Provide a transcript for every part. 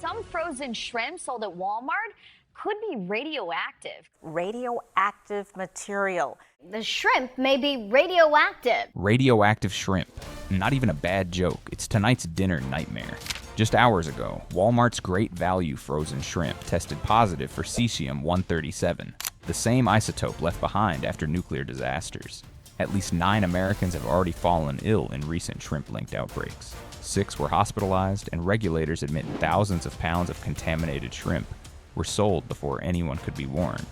some frozen shrimp sold at Walmart could be radioactive. Radioactive material. The shrimp may be radioactive. Radioactive shrimp. Not even a bad joke. It's tonight's dinner nightmare. Just hours ago, Walmart's Great Value frozen shrimp tested positive for cesium-137, the same isotope left behind after nuclear disasters. At least 9 Americans have already fallen ill in recent shrimp-linked outbreaks. 6 were hospitalized, and regulators admit thousands of pounds of contaminated shrimp were sold before anyone could be warned.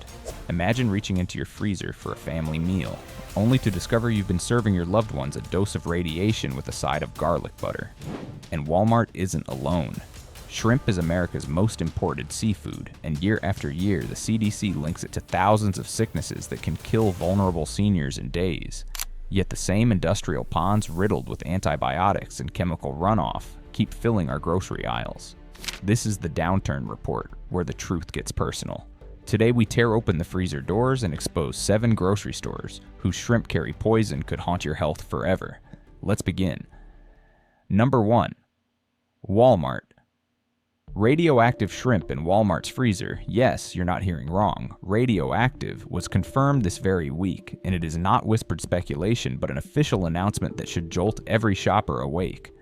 Imagine reaching into your freezer for a family meal, only to discover you've been serving your loved ones a dose of radiation with a side of garlic butter. And Walmart isn't alone. Shrimp is America's most imported seafood, and year after year, the CDC links it to thousands of sicknesses that can kill vulnerable seniors in days. Yet the same industrial ponds riddled with antibiotics and chemical runoff keep filling our grocery aisles. This is the Downturn Report, where the truth gets personal. Today we tear open the freezer doors and expose 7 grocery stores whose shrimp carry poison could haunt your health forever. Let's begin. Number 1. Walmart. Radioactive shrimp in Walmart's freezer, yes, you're not hearing wrong, radioactive, was confirmed this very week, and it is not whispered speculation but an official announcement that should jolt every shopper awake.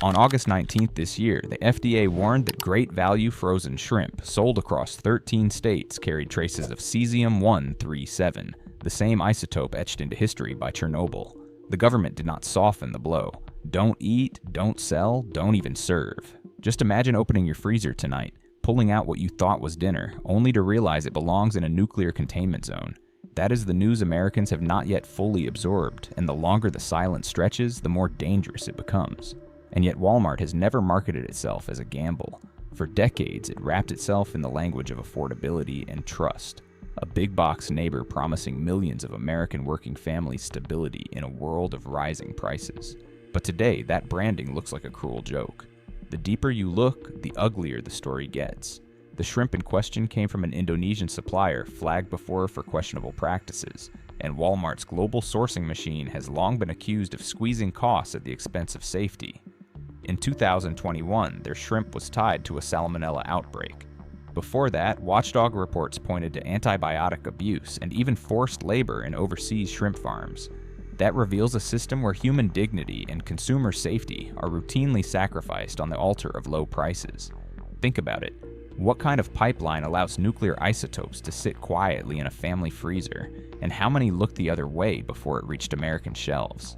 On August 19th this year, the FDA warned that Great Value frozen shrimp sold across 13 states carried traces of cesium-137, the same isotope etched into history by Chernobyl. The government did not soften the blow. Don't eat, don't sell, don't even serve. Just imagine opening your freezer tonight, pulling out what you thought was dinner, only to realize it belongs in a nuclear containment zone. That is the news Americans have not yet fully absorbed, and the longer the silence stretches, the more dangerous it becomes. And yet Walmart has never marketed itself as a gamble. For decades, it wrapped itself in the language of affordability and trust, a big box neighbor promising millions of American working families stability in a world of rising prices. But today, that branding looks like a cruel joke. The deeper you look, the uglier the story gets. The shrimp in question came from an Indonesian supplier flagged before for questionable practices, and Walmart's global sourcing machine has long been accused of squeezing costs at the expense of safety. In 2021, their shrimp was tied to a salmonella outbreak. Before that, watchdog reports pointed to antibiotic abuse and even forced labor in overseas shrimp farms. That reveals a system where human dignity and consumer safety are routinely sacrificed on the altar of low prices. Think about it. What kind of pipeline allows nuclear isotopes to sit quietly in a family freezer, and how many looked the other way before it reached American shelves?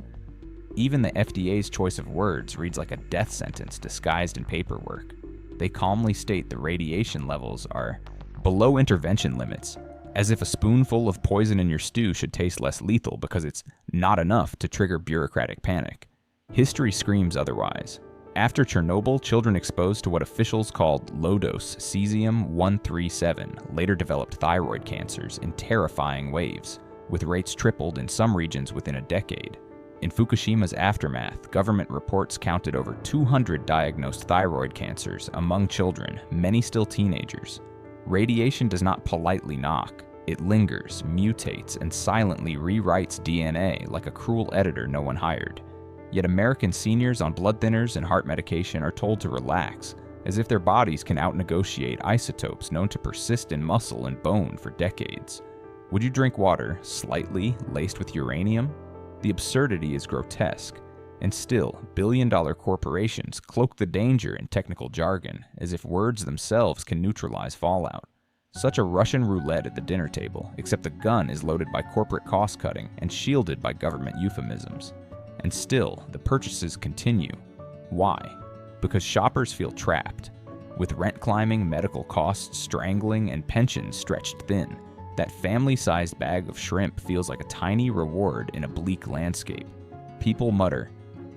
Even the FDA's choice of words reads like a death sentence disguised in paperwork. They calmly state the radiation levels are below intervention limits, as if a spoonful of poison in your stew should taste less lethal because it's not enough to trigger bureaucratic panic. History screams otherwise. After Chernobyl, children exposed to what officials called low-dose cesium-137 later developed thyroid cancers in terrifying waves, with rates tripled in some regions within a decade. In Fukushima's aftermath, government reports counted over 200 diagnosed thyroid cancers among children, many still teenagers. Radiation does not politely knock. It lingers, mutates, and silently rewrites DNA like a cruel editor no one hired. Yet American seniors on blood thinners and heart medication are told to relax, as if their bodies can outnegotiate isotopes known to persist in muscle and bone for decades. Would you drink water slightly laced with uranium? The absurdity is grotesque, and still, billion-dollar corporations cloak the danger in technical jargon as if words themselves can neutralize fallout. Such a Russian roulette at the dinner table, except the gun is loaded by corporate cost-cutting and shielded by government euphemisms. And still, the purchases continue. Why? Because shoppers feel trapped. With rent climbing, medical costs strangling, and pensions stretched thin, that family-sized bag of shrimp feels like a tiny reward in a bleak landscape. People mutter,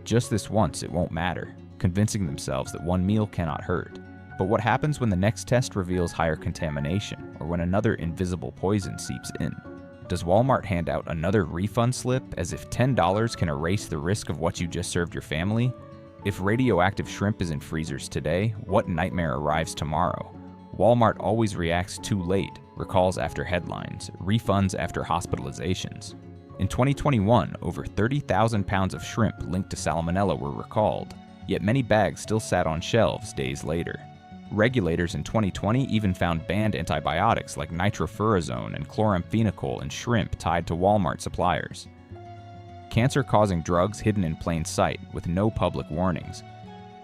"Just this once, it won't matter," convincing themselves that one meal cannot hurt. But what happens when the next test reveals higher contamination, or when another invisible poison seeps in? Does Walmart hand out another refund slip as if $10 can erase the risk of what you just served your family? If radioactive shrimp is in freezers today, what nightmare arrives tomorrow? Walmart always reacts too late, recalls after headlines, refunds after hospitalizations. In 2021, over 30,000 pounds of shrimp linked to salmonella were recalled, yet many bags still sat on shelves days later. Regulators in 2020 even found banned antibiotics like nitrofurazone and chloramphenicol in shrimp tied to Walmart suppliers. Cancer-causing drugs hidden in plain sight with no public warnings.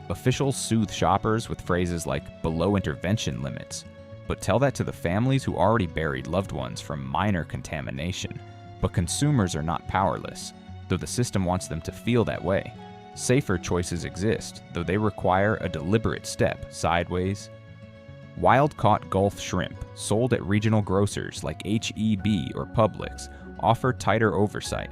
Officials soothe shoppers with phrases like below intervention limits, but tell that to the families who already buried loved ones from minor contamination. But consumers are not powerless, though the system wants them to feel that way. Safer choices exist, though they require a deliberate step sideways. Wild-caught Gulf shrimp, sold at regional grocers like H-E-B or Publix, offer tighter oversight.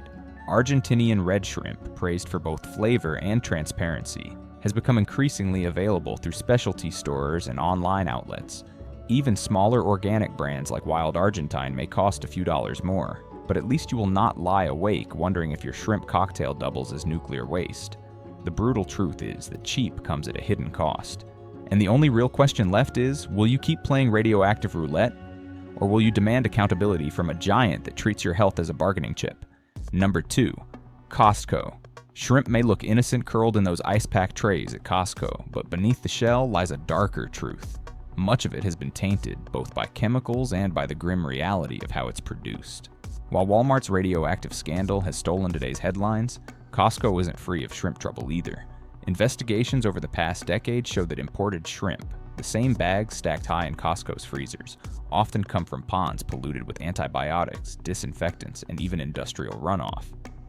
Argentinian red shrimp, praised for both flavor and transparency, has become increasingly available through specialty stores and online outlets. Even smaller organic brands like Wild Argentine may cost a few dollars more, but at least you will not lie awake wondering if your shrimp cocktail doubles as nuclear waste. The brutal truth is that cheap comes at a hidden cost. And the only real question left is, will you keep playing radioactive roulette? Or will you demand accountability from a giant that treats your health as a bargaining chip? Number 2. Costco. Shrimp may look innocent curled in those ice pack trays at Costco, but beneath the shell lies a darker truth. Much of it has been tainted, both by chemicals and by the grim reality of how it's produced. While Walmart's radioactive scandal has stolen today's headlines, Costco isn't free of shrimp trouble either. Investigations over the past decade show that imported shrimp, the same bags stacked high in Costco's freezers, often come from ponds polluted with antibiotics, disinfectants, and even industrial runoff.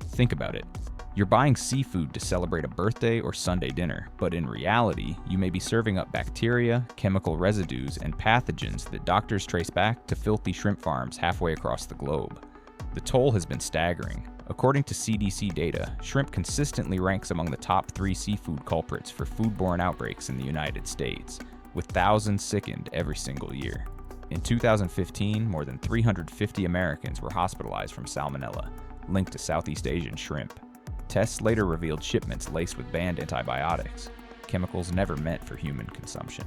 Think about it. You're buying seafood to celebrate a birthday or Sunday dinner, but in reality, you may be serving up bacteria, chemical residues, and pathogens that doctors trace back to filthy shrimp farms halfway across the globe. The toll has been staggering. According to CDC data, shrimp consistently ranks among the top 3 seafood culprits for foodborne outbreaks in the United States, with thousands sickened every single year. In 2015, more than 350 Americans were hospitalized from salmonella, linked to Southeast Asian shrimp. Tests later revealed shipments laced with banned antibiotics, chemicals never meant for human consumption.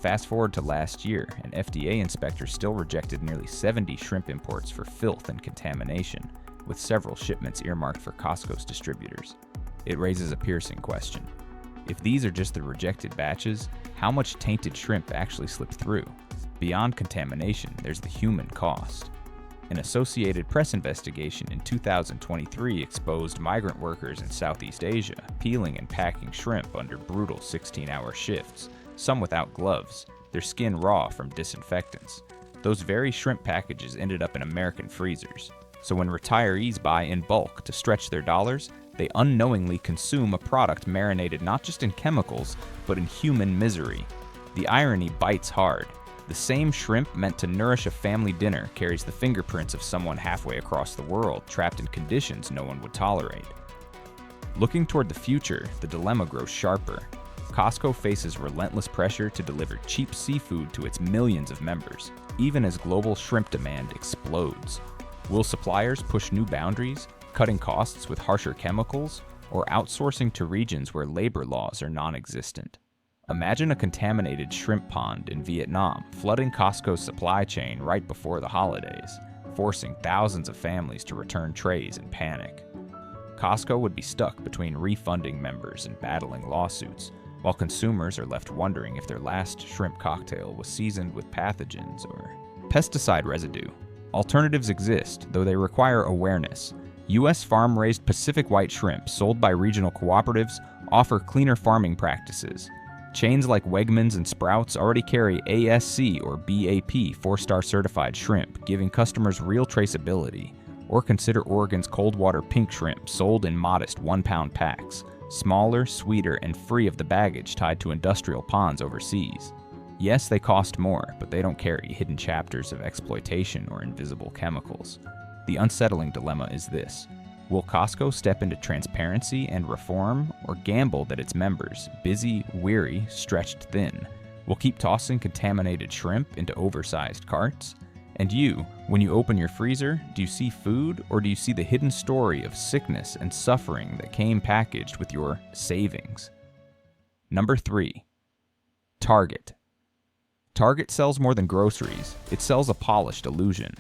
Fast forward to last year, an FDA inspector still rejected nearly 70 shrimp imports for filth and contamination, with several shipments earmarked for Costco's distributors. It raises a piercing question. If these are just the rejected batches, how much tainted shrimp actually slipped through? Beyond contamination, there's the human cost. An Associated Press investigation in 2023 exposed migrant workers in Southeast Asia peeling and packing shrimp under brutal 16-hour shifts, some without gloves, their skin raw from disinfectants. Those very shrimp packages ended up in American freezers. So when retirees buy in bulk to stretch their dollars, they unknowingly consume a product marinated not just in chemicals, but in human misery. The irony bites hard. The same shrimp meant to nourish a family dinner carries the fingerprints of someone halfway across the world, trapped in conditions no one would tolerate. Looking toward the future, the dilemma grows sharper. Costco faces relentless pressure to deliver cheap seafood to its millions of members, even as global shrimp demand explodes. Will suppliers push new boundaries, cutting costs with harsher chemicals, or outsourcing to regions where labor laws are non-existent? Imagine a contaminated shrimp pond in Vietnam flooding Costco's supply chain right before the holidays, forcing thousands of families to return trays in panic. Costco would be stuck between refunding members and battling lawsuits, while consumers are left wondering if their last shrimp cocktail was seasoned with pathogens or pesticide residue. Alternatives exist, though they require awareness. U.S. farm-raised Pacific white shrimp sold by regional cooperatives offer cleaner farming practices. Chains like Wegmans and Sprouts already carry ASC or BAP 4-star certified shrimp, giving customers real traceability. Or consider Oregon's Coldwater pink shrimp, sold in modest 1-pound packs, smaller, sweeter, and free of the baggage tied to industrial ponds overseas. Yes, they cost more, but they don't carry hidden chapters of exploitation or invisible chemicals. The unsettling dilemma is this. Will Costco step into transparency and reform, or gamble that its members, busy, weary, stretched thin, will keep tossing contaminated shrimp into oversized carts? And you, when you open your freezer, do you see food, or do you see the hidden story of sickness and suffering that came packaged with your savings? Number 3. Target. Target sells more than groceries. It sells a polished illusion.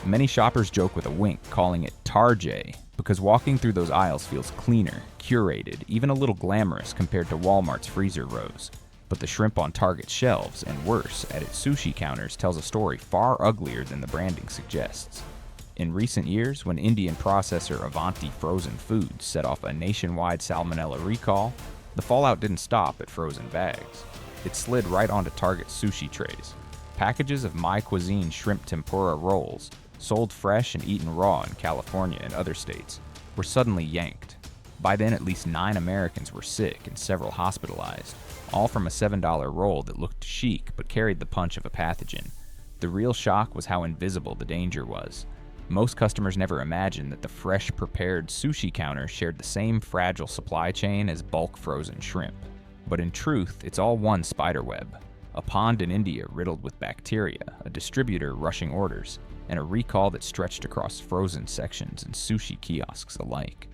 Many shoppers joke with a wink, calling it Tarjay, because walking through those aisles feels cleaner, curated, even a little glamorous compared to Walmart's freezer rows. But the shrimp on Target's shelves, and worse, at its sushi counters, tells a story far uglier than the branding suggests. In recent years, when Indian processor Avanti Frozen Foods set off a nationwide salmonella recall, the fallout didn't stop at frozen bags. It slid right onto Target's sushi trays. Packages of My Cuisine shrimp tempura rolls, sold fresh and eaten raw in California and other states, were suddenly yanked. By then, at least 9 Americans were sick and several hospitalized, all from a $7 roll that looked chic but carried the punch of a pathogen. The real shock was how invisible the danger was. Most customers never imagined that the fresh, prepared sushi counter shared the same fragile supply chain as bulk frozen shrimp. But in truth, it's all one spiderweb. A pond in India riddled with bacteria, a distributor rushing orders, and a recall that stretched across frozen sections and sushi kiosks alike.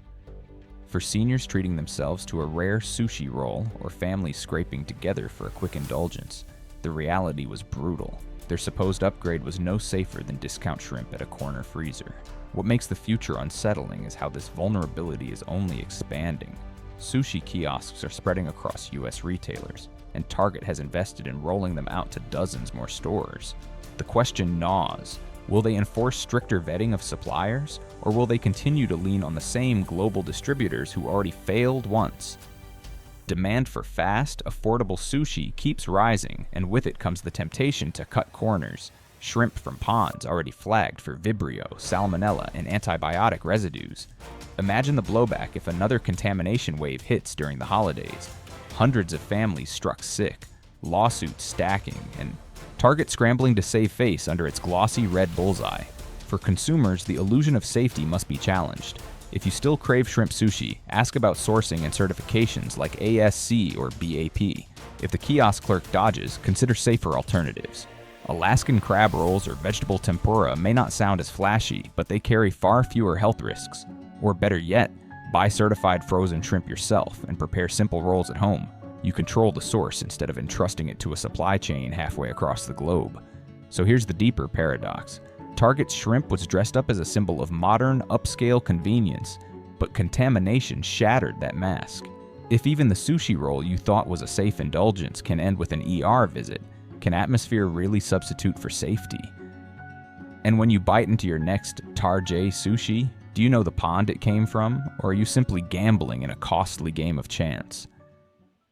For seniors treating themselves to a rare sushi roll or families scraping together for a quick indulgence, the reality was brutal. Their supposed upgrade was no safer than discount shrimp at a corner freezer. What makes the future unsettling is how this vulnerability is only expanding. Sushi kiosks are spreading across US retailers, and Target has invested in rolling them out to dozens more stores. The question gnaws. Will they enforce stricter vetting of suppliers, or will they continue to lean on the same global distributors who already failed once? Demand for fast, affordable sushi keeps rising, and with it comes the temptation to cut corners. Shrimp from ponds already flagged for Vibrio, Salmonella, and antibiotic residues. Imagine the blowback if another contamination wave hits during the holidays. Hundreds of families struck sick, lawsuits stacking, and Target scrambling to save face under its glossy red bullseye. For consumers, the illusion of safety must be challenged. If you still crave shrimp sushi, ask about sourcing and certifications like ASC or BAP. If the kiosk clerk dodges, consider safer alternatives. Alaskan crab rolls or vegetable tempura may not sound as flashy, but they carry far fewer health risks. Or better yet, buy certified frozen shrimp yourself and prepare simple rolls at home. You control the source instead of entrusting it to a supply chain halfway across the globe. So here's the deeper paradox. Target's shrimp was dressed up as a symbol of modern, upscale convenience, but contamination shattered that mask. If even the sushi roll you thought was a safe indulgence can end with an ER visit, can atmosphere really substitute for safety? And when you bite into your next Target sushi, do you know the pond it came from, or are you simply gambling in a costly game of chance?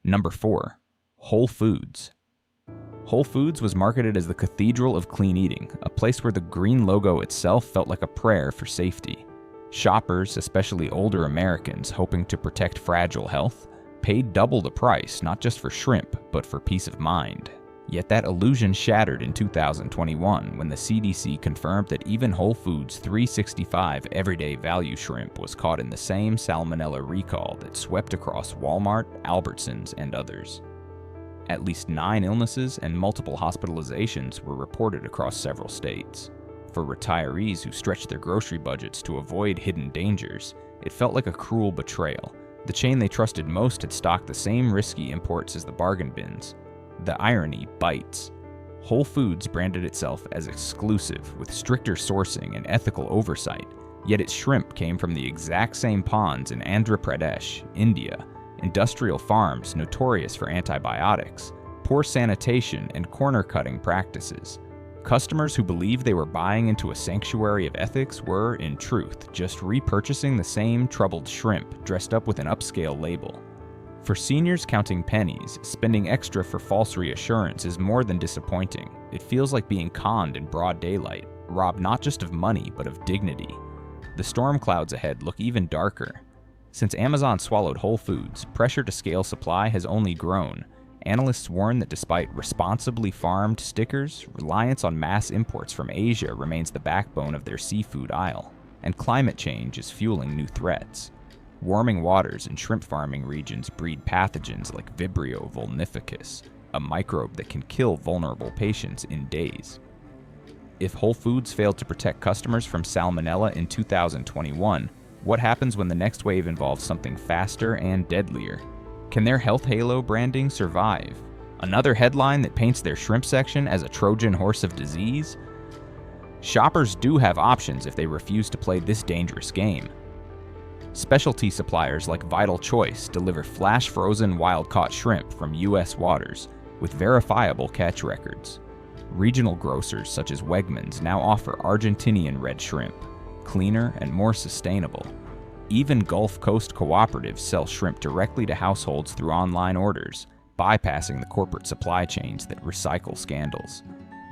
Number 4. Whole Foods. Whole Foods was marketed as the cathedral of clean eating, a place where the green logo itself felt like a prayer for safety. Shoppers, especially older Americans hoping to protect fragile health, paid double the price not just for shrimp, but for peace of mind. Yet that illusion shattered in 2021 when the CDC confirmed that even Whole Foods 365 everyday value shrimp was caught in the same salmonella recall that swept across Walmart, Albertsons, and others. At least 9 illnesses and multiple hospitalizations were reported across several states. For retirees who stretched their grocery budgets to avoid hidden dangers, it felt like a cruel betrayal. The chain they trusted most had stocked the same risky imports as the bargain bins. The irony bites. Whole Foods branded itself as exclusive, with stricter sourcing and ethical oversight, yet its shrimp came from the exact same ponds in Andhra Pradesh, India, industrial farms notorious for antibiotics, poor sanitation, and corner-cutting practices. Customers who believed they were buying into a sanctuary of ethics were, in truth, just repurchasing the same troubled shrimp dressed up with an upscale label. For seniors counting pennies, spending extra for false reassurance is more than disappointing. It feels like being conned in broad daylight, robbed not just of money, but of dignity. The storm clouds ahead look even darker. Since Amazon swallowed Whole Foods, pressure to scale supply has only grown. Analysts warn that despite responsibly farmed stickers, reliance on mass imports from Asia remains the backbone of their seafood aisle, and climate change is fueling new threats. Warming waters in shrimp farming regions breed pathogens like Vibrio vulnificus, a microbe that can kill vulnerable patients in days. If Whole Foods failed to protect customers from salmonella in 2021, what happens when the next wave involves something faster and deadlier? Can their health halo branding survive? Another headline that paints their shrimp section as a Trojan horse of disease? Shoppers do have options if they refuse to play this dangerous game. Specialty suppliers like Vital Choice deliver flash-frozen wild-caught shrimp from U.S. waters with verifiable catch records. Regional grocers such as Wegmans now offer Argentinian red shrimp, cleaner and more sustainable. Even Gulf Coast cooperatives sell shrimp directly to households through online orders, bypassing the corporate supply chains that recycle scandals.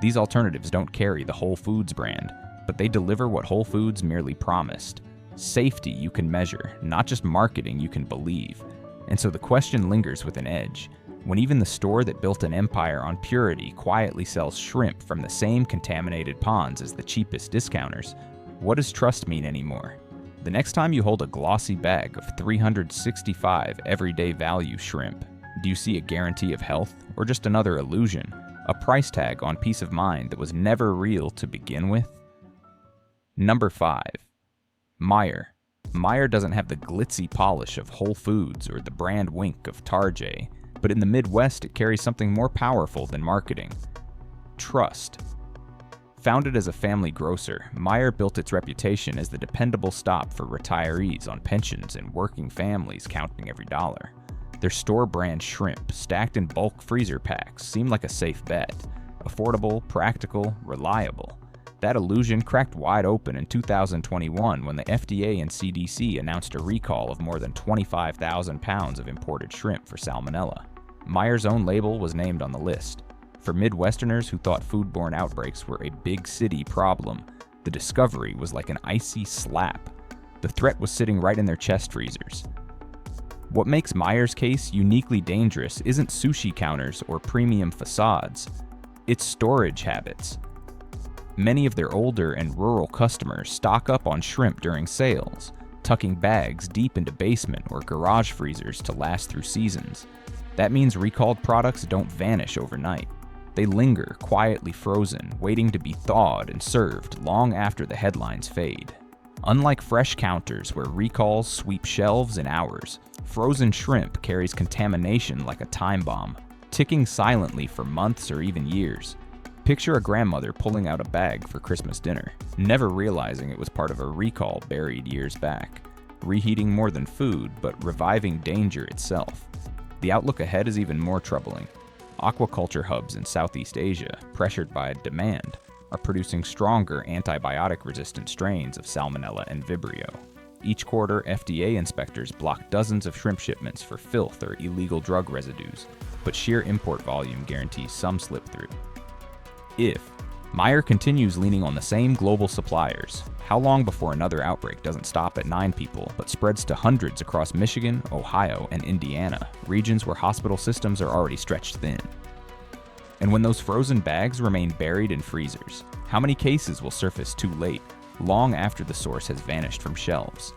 These alternatives don't carry the Whole Foods brand, but they deliver what Whole Foods merely promised: safety you can measure, not just marketing you can believe. And so the question lingers with an edge. When even the store that built an empire on purity quietly sells shrimp from the same contaminated ponds as the cheapest discounters, what does trust mean anymore? The next time you hold a glossy bag of 365 everyday value shrimp, do you see a guarantee of health or just another illusion, a price tag on peace of mind that was never real to begin with? Number 5. Meyer. Meyer doesn't have the glitzy polish of Whole Foods or the brand wink of Tarjay, but in the Midwest it carries something more powerful than marketing: trust. Founded as a family grocer, Meyer built its reputation as the dependable stop for retirees on pensions and working families counting every dollar. Their store brand shrimp, stacked in bulk freezer packs, seemed like a safe bet. Affordable, practical, reliable. That illusion cracked wide open in 2021 when the FDA and CDC announced a recall of more than 25,000 pounds of imported shrimp for salmonella. Meyer's own label was named on the list. For Midwesterners who thought foodborne outbreaks were a big city problem, the discovery was like an icy slap. The threat was sitting right in their chest freezers. What makes Meyer's case uniquely dangerous isn't sushi counters or premium facades, it's storage habits. Many of their older and rural customers stock up on shrimp during sales, tucking bags deep into basement or garage freezers to last through seasons. That means recalled products don't vanish overnight. They linger quietly frozen, waiting to be thawed and served long after the headlines fade. Unlike fresh counters where recalls sweep shelves in hours, frozen shrimp carries contamination like a time bomb, ticking silently for months or even years. Picture a grandmother pulling out a bag for Christmas dinner, never realizing it was part of a recall buried years back, reheating more than food, but reviving danger itself. The outlook ahead is even more troubling. Aquaculture hubs in Southeast Asia, pressured by demand, are producing stronger antibiotic-resistant strains of Salmonella and Vibrio. Each quarter, FDA inspectors block dozens of shrimp shipments for filth or illegal drug residues, but sheer import volume guarantees some slip through. If Meyer continues leaning on the same global suppliers, how long before another outbreak doesn't stop at 9 people but spreads to hundreds across Michigan, Ohio, and Indiana, regions where hospital systems are already stretched thin? And when those frozen bags remain buried in freezers, how many cases will surface too late, long after the source has vanished from shelves?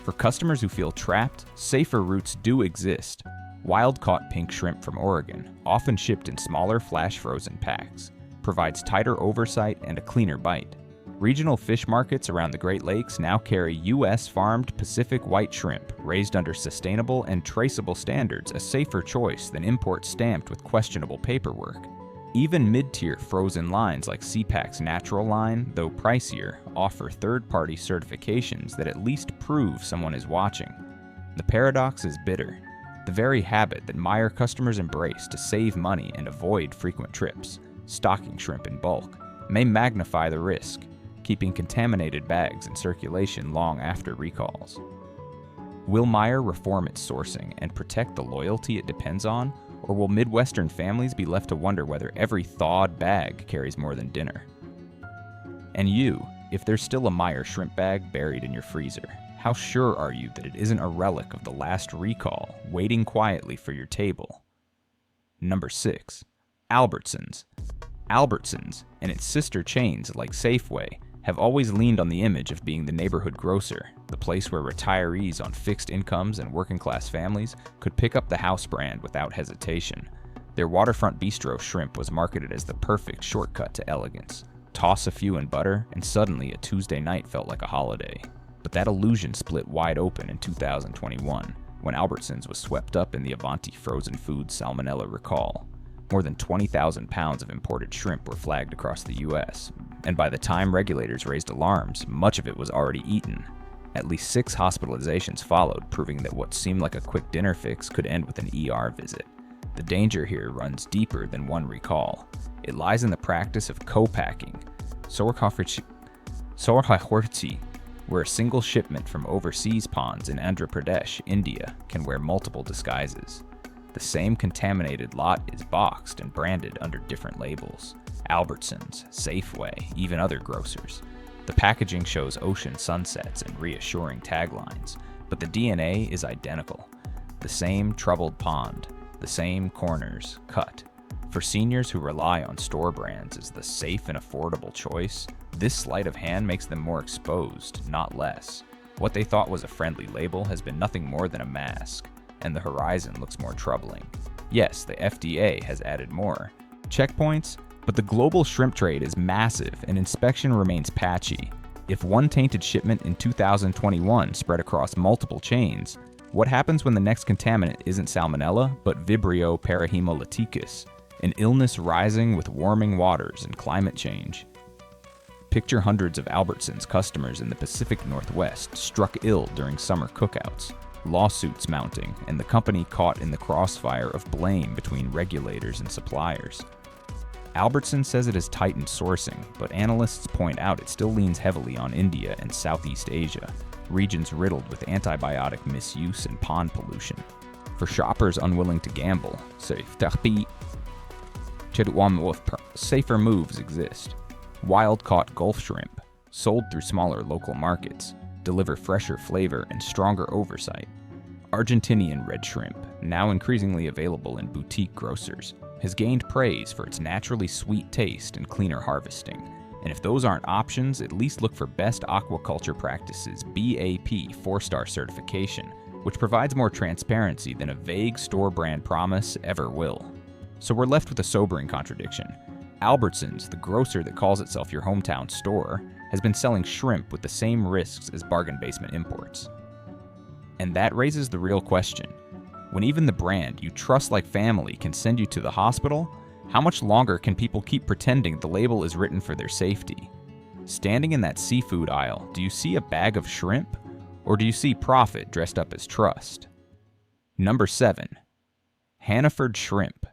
For customers who feel trapped, safer routes do exist. Wild-caught pink shrimp from Oregon, often shipped in smaller flash-frozen packs, provides tighter oversight and a cleaner bite. Regional fish markets around the Great Lakes now carry U.S.-farmed Pacific white shrimp, raised under sustainable and traceable standards, a safer choice than imports stamped with questionable paperwork. Even mid-tier frozen lines like CPAC's Natural line, though pricier, offer third-party certifications that at least prove someone is watching. The paradox is bitter. The very habit that Meyer customers embrace to save money and avoid frequent trips, stocking shrimp in bulk, may magnify the risk, keeping contaminated bags in circulation long after recalls. Will Meyer reform its sourcing and protect the loyalty it depends on, or will Midwestern families be left to wonder whether every thawed bag carries more than dinner? And you, if there's still a Meyer shrimp bag buried in your freezer, how sure are you that it isn't a relic of the last recall, waiting quietly for your table? Number 6. Albertsons. Albertsons, and its sister chains like Safeway, have always leaned on the image of being the neighborhood grocer, the place where retirees on fixed incomes and working-class families could pick up the house brand without hesitation. Their waterfront bistro shrimp was marketed as the perfect shortcut to elegance. Toss a few in butter, and suddenly a Tuesday night felt like a holiday. But that illusion split wide open in 2021, when Albertsons was swept up in the Avanti frozen food salmonella recall. More than 20,000 pounds of imported shrimp were flagged across the U.S., and by the time regulators raised alarms, much of it was already eaten. At least 6 hospitalizations followed, proving that what seemed like a quick dinner fix could end with an ER visit. The danger here runs deeper than one recall. It lies in the practice of co-packing, sorghorti, where a single shipment from overseas ponds in Andhra Pradesh, India, can wear multiple disguises. The same contaminated lot is boxed and branded under different labels. Albertsons, Safeway, even other grocers. The packaging shows ocean sunsets and reassuring taglines, but the DNA is identical. The same troubled pond, the same corners cut. For seniors who rely on store brands as the safe and affordable choice, this sleight of hand makes them more exposed, not less. What they thought was a friendly label has been nothing more than a mask, and the horizon looks more troubling. Yes, the FDA has added more checkpoints, but the global shrimp trade is massive and inspection remains patchy. If one tainted shipment in 2021 spread across multiple chains, what happens when the next contaminant isn't Salmonella, but Vibrio parahemolyticus, an illness rising with warming waters and climate change? Picture hundreds of Albertsons customers in the Pacific Northwest struck ill during summer cookouts, lawsuits mounting, and the company caught in the crossfire of blame between regulators and suppliers. Albertsons says it has tightened sourcing, but analysts point out it still leans heavily on India and Southeast Asia, regions riddled with antibiotic misuse and pond pollution. For shoppers unwilling to gamble, safer moves exist. Wild-caught Gulf shrimp, sold through smaller local markets, deliver fresher flavor and stronger oversight. Argentinian red shrimp, now increasingly available in boutique grocers, has gained praise for its naturally sweet taste and cleaner harvesting. And if those aren't options, at least look for Best Aquaculture Practices BAP 4-star certification, which provides more transparency than a vague store brand promise ever will. So we're left with a sobering contradiction. Albertsons, the grocer that calls itself your hometown store, has been selling shrimp with the same risks as bargain basement imports. And that raises the real question. When even the brand you trust like family can send you to the hospital, how much longer can people keep pretending the label is written for their safety? Standing in that seafood aisle, do you see a bag of shrimp? Or do you see profit dressed up as trust? Number 7. Hannerford Shrimp.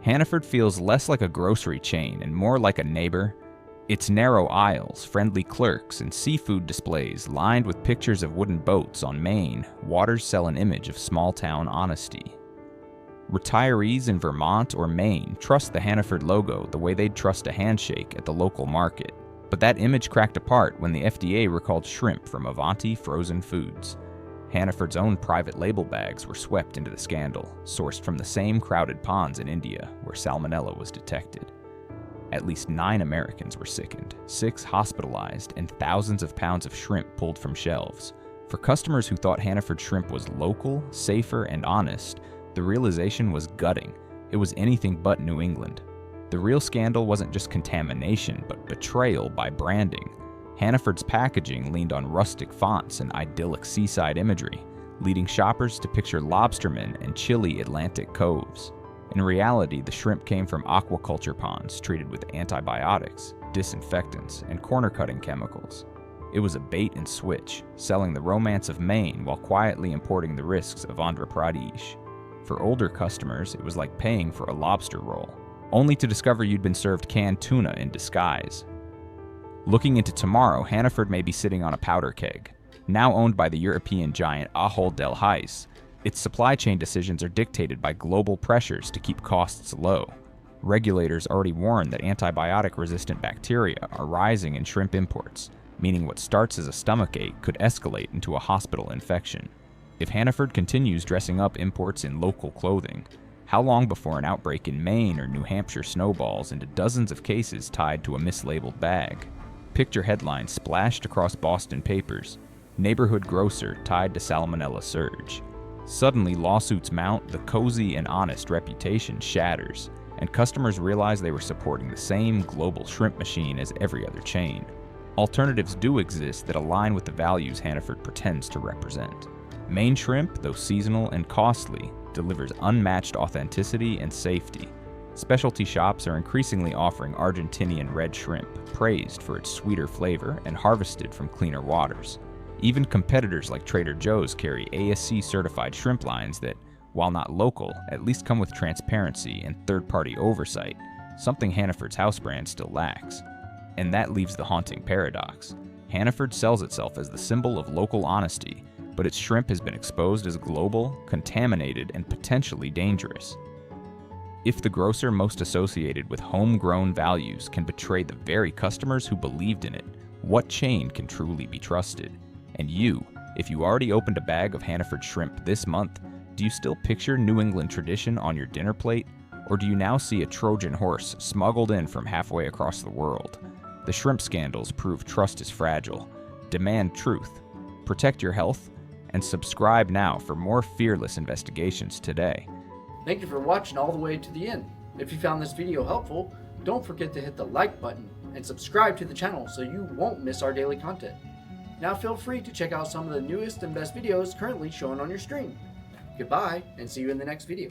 Hannerford feels less like a grocery chain and more like a neighbor. Its narrow aisles, friendly clerks, and seafood displays lined with pictures of wooden boats on Maine waters sell an image of small-town honesty. Retirees in Vermont or Maine trust the Hannerford logo the way they'd trust a handshake at the local market. But that image cracked apart when the FDA recalled shrimp from Avanti Frozen Foods. Hannerford's own private label bags were swept into the scandal, sourced from the same crowded ponds in India where salmonella was detected. At least 9 Americans were sickened, 6 hospitalized, and thousands of pounds of shrimp pulled from shelves. For customers who thought Hannerford shrimp was local, safer, and honest, the realization was gutting. It was anything but New England. The real scandal wasn't just contamination, but betrayal by branding. Hannerford's packaging leaned on rustic fonts and idyllic seaside imagery, leading shoppers to picture lobstermen and chilly Atlantic coves. In reality, the shrimp came from aquaculture ponds treated with antibiotics, disinfectants, and corner-cutting chemicals. It was a bait and switch, selling the romance of Maine while quietly importing the risks of Andhra Pradesh. For older customers, it was like paying for a lobster roll, only to discover you'd been served canned tuna in disguise. Looking into tomorrow, Hannerford may be sitting on a powder keg. Now owned by the European giant Ahold Delhaize, its supply chain decisions are dictated by global pressures to keep costs low. Regulators already warn that antibiotic-resistant bacteria are rising in shrimp imports, meaning what starts as a stomachache could escalate into a hospital infection. If Hannerford continues dressing up imports in local clothing, how long before an outbreak in Maine or New Hampshire snowballs into dozens of cases tied to a mislabeled bag? Picture headlines splashed across Boston papers: neighborhood grocer tied to salmonella surge. Suddenly, lawsuits mount, the cozy and honest reputation shatters, and customers realize they were supporting the same global shrimp machine as every other chain. Alternatives do exist that align with the values Hannerford pretends to represent. Maine shrimp, though seasonal and costly, delivers unmatched authenticity and safety. Specialty shops are increasingly offering Argentinian red shrimp, praised for its sweeter flavor and harvested from cleaner waters. Even competitors like Trader Joe's carry ASC certified shrimp lines that, while not local, at least come with transparency and third-party oversight, something Hannerford's house brand still lacks. And that leaves the haunting paradox. Hannerford sells itself as the symbol of local honesty, but its shrimp has been exposed as global, contaminated, and potentially dangerous. If the grocer most associated with homegrown values can betray the very customers who believed in it, what chain can truly be trusted? And you, if you already opened a bag of Hannerford shrimp this month, do you still picture New England tradition on your dinner plate? Or do you now see a Trojan horse smuggled in from halfway across the world? The shrimp scandals prove trust is fragile. Demand truth. Protect your health. And subscribe now for more fearless investigations today. Thank you for watching all the way to the end. If you found this video helpful, don't forget to hit the like button and subscribe to the channel so you won't miss our daily content. Now feel free to check out some of the newest and best videos currently shown on your screen. Goodbye, and see you in the next video.